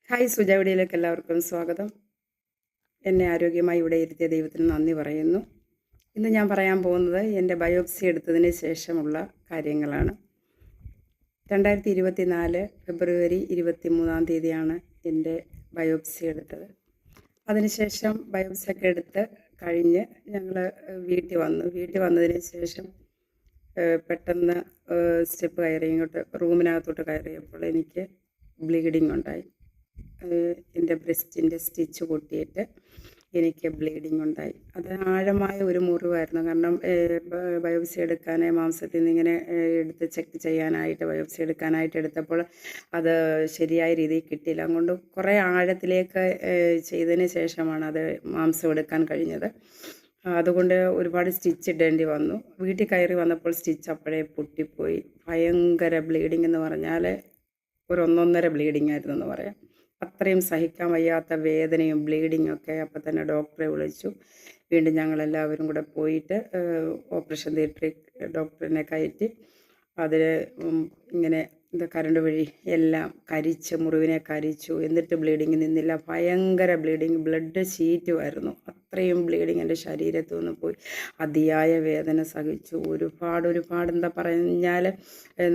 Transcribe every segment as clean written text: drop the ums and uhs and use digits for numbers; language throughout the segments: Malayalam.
ഹായ് സുജ വീഡിയോയിലേക്ക് എല്ലാവർക്കും സ്വാഗതം. എന്നെ ആരോഗ്യമായി ഇവിടെ ഇരുത്തിയ ദൈവത്തിന് നന്ദി പറയുന്നു. ഇന്ന് ഞാൻ പറയാൻ പോകുന്നത് എൻ്റെ ബയോപ്സി എടുത്തതിന് ശേഷമുള്ള കാര്യങ്ങളാണ്. 2024 ഫെബ്രുവരി 23 എൻ്റെ ബയോപ്സി എടുത്തത്. അതിനുശേഷം ബയോപ്സി ഒക്കെ എടുത്ത് കഴിഞ്ഞ് ഞങ്ങൾ വീട്ടിൽ വന്നതിന് ശേഷം പെട്ടെന്ന് സ്റ്റെപ്പ് കയറി ഇങ്ങോട്ട് റൂമിനകത്തോട്ട് കയറിയപ്പോൾ എനിക്ക് ബ്ലീഡിങ് ഉണ്ടായി. എൻ്റെ ബ്രസ്റ്റിൻ്റെ സ്റ്റിച്ച് പൊട്ടിയിട്ട് എനിക്ക് ബ്ലീഡിങ് ഉണ്ടായി. അത് ആഴമായ ഒരു മുറിവായിരുന്നു. കാരണം ബയോപ്സി എടുക്കാൻ മാംസത്തിൽ നിന്ന് ഇങ്ങനെ എടുത്ത് ചെക്ക് ചെയ്യാനായിട്ട് ബയോപ്സി എടുക്കാനായിട്ട് എടുത്തപ്പോൾ അത് ശരിയായ രീതിയിൽ കിട്ടിയില്ല. അതുകൊണ്ട് കുറേ ആഴത്തിലേക്ക് ചെയ്തതിന് ശേഷമാണ് അത് മാംസം എടുക്കാൻ കഴിഞ്ഞത്. അതുകൊണ്ട് ഒരുപാട് സ്റ്റിച്ച് ഇടേണ്ടി വന്നു. വീട്ടിൽ കയറി വന്നപ്പോൾ സ്റ്റിച്ച് അപ്പോഴേ പൊട്ടിപ്പോയി. ഭയങ്കര ബ്ലീഡിങ് എന്ന് പറഞ്ഞാൽ ഒരു 1.5 ബ്ലീഡിങ് ആയിരുന്നു എന്ന് പറയാം. അത്രയും സഹിക്കാൻ വയ്യാത്ത വേദനയും ബ്ലീഡിങ്ങും ഒക്കെ. അപ്പം തന്നെ ഡോക്ടറെ വിളിച്ചു. വീണ്ടും ഞങ്ങളെല്ലാവരും കൂടെ പോയിട്ട് ഓപ്പറേഷൻ തിയേറ്ററിൽ ഡോക്ടറിനെ കയറ്റി അതിൽ ഇങ്ങനെ കരണ്ട് വഴി എല്ലാം മുറിവിനെ കരിച്ചു. എന്നിട്ട് ബ്ലീഡിങ് നിന്നില്ല. ഭയങ്കര ബ്ലീഡിങ്, ബ്ലഡ് ഷീറ്റുമായിരുന്നു. അത്രയും ബ്ലീഡിങ് എൻ്റെ ശരീരത്തിൽ നിന്ന് പോയി. അതിയായ വേദന സഹിച്ചു. ഒരുപാട് എന്താ പറഞ്ഞാൽ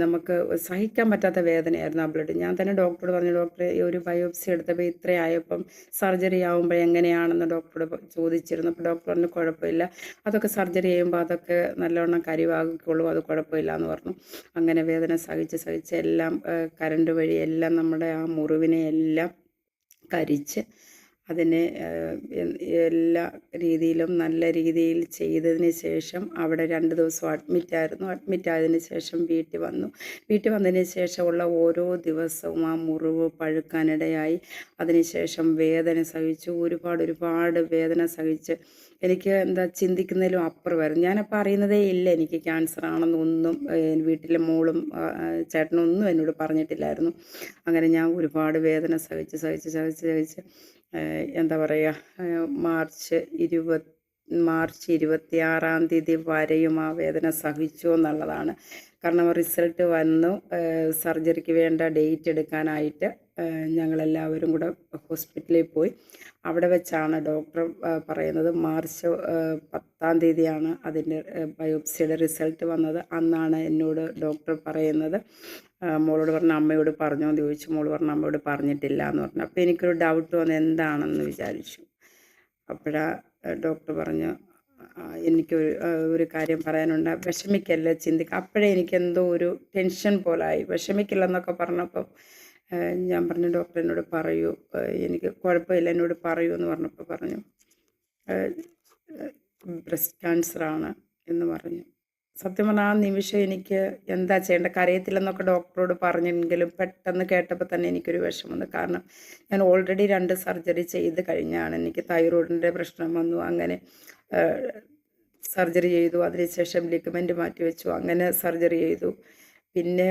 നമുക്ക് സഹിക്കാൻ പറ്റാത്ത വേദനയായിരുന്നു ആ ബ്ലഡ്. ഞാൻ തന്നെ ഡോക്ടറോട് പറഞ്ഞു, ഡോക്ടറെ ഈ ഒരു ബയോപ്സി എടുത്തപ്പോൾ ഇത്രയായപ്പം സർജറി ആകുമ്പോൾ എങ്ങനെയാണെന്ന് ഡോക്ടറോട് ചോദിച്ചിരുന്നു. അപ്പോൾ ഡോക്ടർ പറഞ്ഞു കുഴപ്പമില്ല, അതൊക്കെ സർജറി ചെയ്യുമ്പോൾ അതൊക്കെ നല്ലവണ്ണം കരിവാക്കിക്കൊള്ളും, അത് കുഴപ്പമില്ല എന്ന് പറഞ്ഞു. അങ്ങനെ വേദന സഹിച്ച് എല്ലാം കരണ്ട് വഴി എല്ലാം നമ്മുടെ ആ മുറിവിനെ എല്ലാം കരിച്ച് അതിനെ എല്ലാ രീതിയിലും നല്ല രീതിയിൽ ചെയ്തതിന് ശേഷം അവിടെ 2 ദിവസം അഡ്മിറ്റായതിന് ശേഷം വീട്ടിൽ വന്നതിന് ശേഷമുള്ള ഓരോ ദിവസവും ആ മുറിവ് പഴുക്കാനിടയായി. അതിനുശേഷം വേദന സഹിച്ചു, ഒരുപാട് വേദന സഹിച്ച് എനിക്ക് ചിന്തിക്കുന്നതിലും അപ്പുറമായിരുന്നു. ഞാനപ്പോൾ അറിയുന്നതേ ഇല്ല എനിക്ക് ക്യാൻസർ ആണെന്നൊന്നും. വീട്ടിലെ മോളും ചേട്ടനൊന്നും എന്നോട് പറഞ്ഞിട്ടില്ലായിരുന്നു. അങ്ങനെ ഞാൻ ഒരുപാട് വേദന സഹിച്ച് എന്താ പറയുക, മാർച്ച് 26 വരെയും ആ വേദന സഹിച്ചു എന്നുള്ളതാണ്. കാരണം റിസൾട്ട് വന്നു. സർജറിക്ക് വേണ്ട ഡേറ്റ് എടുക്കാനായിട്ട് ഞങ്ങളെല്ലാവരും കൂടെ ഹോസ്പിറ്റലിൽ പോയി. അവിടെ വെച്ചാണ് ഡോക്ടർ പറയുന്നത് മാർച്ച് 10 അതിൻ്റെ ബയോപ്സിയുടെ റിസൾട്ട് വന്നത്. അന്നാണ് എന്നോട് ഡോക്ടർ പറയുന്നത്, മോളോട് പറഞ്ഞ അമ്മയോട് പറഞ്ഞോ എന്ന് ചോദിച്ചു. മോള് പറഞ്ഞ അമ്മയോട് പറഞ്ഞിട്ടില്ല എന്ന് പറഞ്ഞു. അപ്പോൾ എനിക്കൊരു ഡൗട്ട് വന്ന് എന്താണെന്ന് വിചാരിച്ചു. അപ്പോഴാണ് ഡോക്ടർ പറഞ്ഞു, എനിക്കൊരു കാര്യം പറയാനുണ്ട്, വിഷമിക്കല്ല, ചിന്തിക്കുക. അപ്പോഴേ എനിക്കെന്തോ ഒരു ടെൻഷൻ പോലായി. വിഷമിക്കില്ലെന്നൊക്കെ പറഞ്ഞപ്പം ഞാൻ പറഞ്ഞു, ഡോക്ടർ എന്നോട് പറയൂ, എനിക്ക് കുഴപ്പമില്ല, എന്നോട് പറയൂ എന്ന് പറഞ്ഞപ്പോൾ പറഞ്ഞു ബ്രസ്റ്റ് ക്യാൻസറാണ് എന്ന് പറഞ്ഞു. സത്യം പറഞ്ഞാൽ ആ നിമിഷം എനിക്ക് എന്താ ചെയ്യേണ്ട, കരയത്തില്ലെന്നൊക്കെ ഡോക്ടറോട് പറഞ്ഞെങ്കിലും പെട്ടെന്ന് കേട്ടപ്പോൾ തന്നെ എനിക്കൊരു വിഷമം വന്നു. കാരണം ഞാൻ ഓൾറെഡി 2 സർജറി ചെയ്ത് കഴിഞ്ഞാണ്. എനിക്ക് തൈറോയിഡിൻ്റെ പ്രശ്നം വന്നു. അങ്ങനെ സർജറി ചെയ്തു. അതിനുശേഷം ലിഗമെൻറ്റ് മാറ്റി വെച്ചു. അങ്ങനെ സർജറി ചെയ്തു. പിന്നെ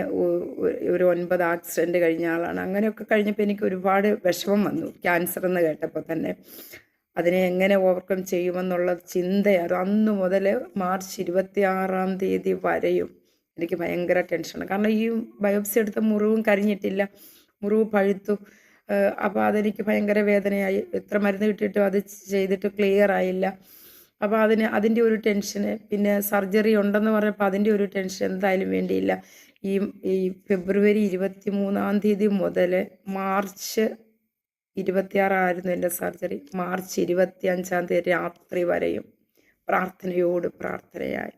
ഒരു 9 ആക്സിഡൻറ്റ് കഴിഞ്ഞ ആളാണ്. അങ്ങനെയൊക്കെ കഴിഞ്ഞപ്പോൾ എനിക്ക് ഒരുപാട് വിഷമം വന്നു ക്യാൻസർ എന്ന് കേട്ടപ്പോൾ തന്നെ. അതിനെ എങ്ങനെ ഓവർകം ചെയ്യുമെന്നുള്ള ചിന്തയാണ്. അന്ന് മുതൽ മാർച്ച് 26 വരെയും എനിക്ക് ഭയങ്കര ടെൻഷനാണ്. കാരണം ഈ ബയോപ്സി എടുത്ത മുറിവും കരിഞ്ഞിട്ടില്ല, മുറിവ് പഴുത്തു. അപ്പോൾ അതെനിക്ക് ഭയങ്കര വേദനയായി. എത്ര മരുന്ന് കിട്ടിയിട്ടും അത് ചെയ്തിട്ട് ക്ലിയർ ആയില്ല. അപ്പോൾ അതിൻ്റെ ഒരു ടെൻഷന്. പിന്നെ സർജറി ഉണ്ടെന്ന് പറഞ്ഞപ്പോൾ അതിൻ്റെ ഒരു ടെൻഷൻ. എന്തായാലും വേണ്ടിയില്ല. ഈ ഫെബ്രുവരി 23 മുതൽ മാർച്ച് 26 എൻ്റെ സർജറി. മാർച്ച് 25 രാത്രി വരെയും പ്രാർത്ഥനയായി.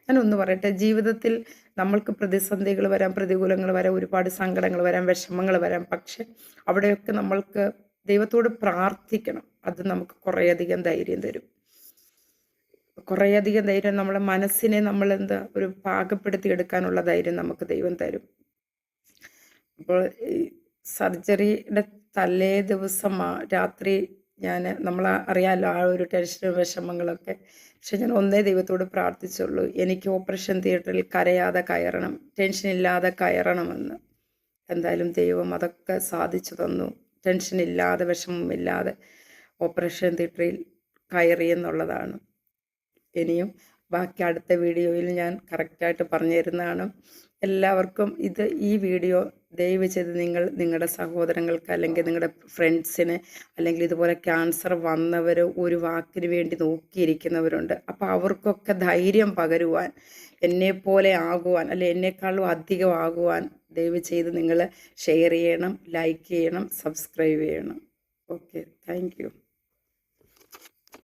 ഞാനൊന്ന് പറയട്ടെ, ജീവിതത്തിൽ നമ്മൾക്ക് പ്രതിസന്ധികൾ വരാം, പ്രതികൂലങ്ങൾ വരാം, ഒരുപാട് സങ്കടങ്ങൾ വരാം, വിഷമങ്ങൾ വരാം. പക്ഷെ അവിടെയൊക്കെ നമ്മൾക്ക് ദൈവത്തോട് പ്രാർത്ഥിക്കണം. അത് നമുക്ക് കുറേയധികം ധൈര്യം തരും. നമ്മളെ മനസ്സിനെ ഒരു പാകപ്പെടുത്തി എടുക്കാനുള്ള ധൈര്യം നമുക്ക് ദൈവം തരും. അപ്പോൾ സർജറിയുടെ തലേ ദിവസം രാത്രി നമ്മൾ അറിയാമല്ലോ ആ ഒരു ടെൻഷനും വിഷമങ്ങളൊക്കെ. പക്ഷെ ഞാൻ ഒന്നേ ദൈവത്തോട് പ്രാർത്ഥിച്ചുള്ളൂ, എനിക്ക് ഓപ്പറേഷൻ തിയേറ്ററിൽ കരയാതെ കയറണം, ടെൻഷനില്ലാതെ കയറണമെന്ന്. എന്തായാലും ദൈവം അതൊക്കെ സാധിച്ചു തന്നു. ടെൻഷനില്ലാതെ വിഷമമില്ലാതെ ഓപ്പറേഷൻ തിയേറ്ററിൽ കയറി എന്നുള്ളതാണ്. ഇനിയും ബാക്കി അടുത്ത വീഡിയോയിൽ ഞാൻ കറക്റ്റായിട്ട് പറഞ്ഞു തരുന്നതാണ്. എല്ലാവർക്കും ഈ വീഡിയോ ദയവ് ചെയ്ത് നിങ്ങൾ നിങ്ങളുടെ സഹോദരങ്ങൾക്ക് അല്ലെങ്കിൽ നിങ്ങളുടെ ഫ്രണ്ട്സിന് അല്ലെങ്കിൽ ഇതുപോലെ ക്യാൻസർ വന്നവർ ഒരു വാക്കിന് വേണ്ടി നോക്കിയിരിക്കുന്നവരുണ്ട്. അപ്പോൾ അവർക്കൊക്കെ ധൈര്യം പകരുവാൻ, എന്നെപ്പോലെ ആകുവാൻ അല്ലെ എന്നെക്കാളും അധികം ആകുവാൻ ദയവ് ചെയ്ത് നിങ്ങൾ ഷെയർ ചെയ്യണം, ലൈക്ക് ചെയ്യണം, സബ്സ്ക്രൈബ് ചെയ്യണം. Okay, thank you.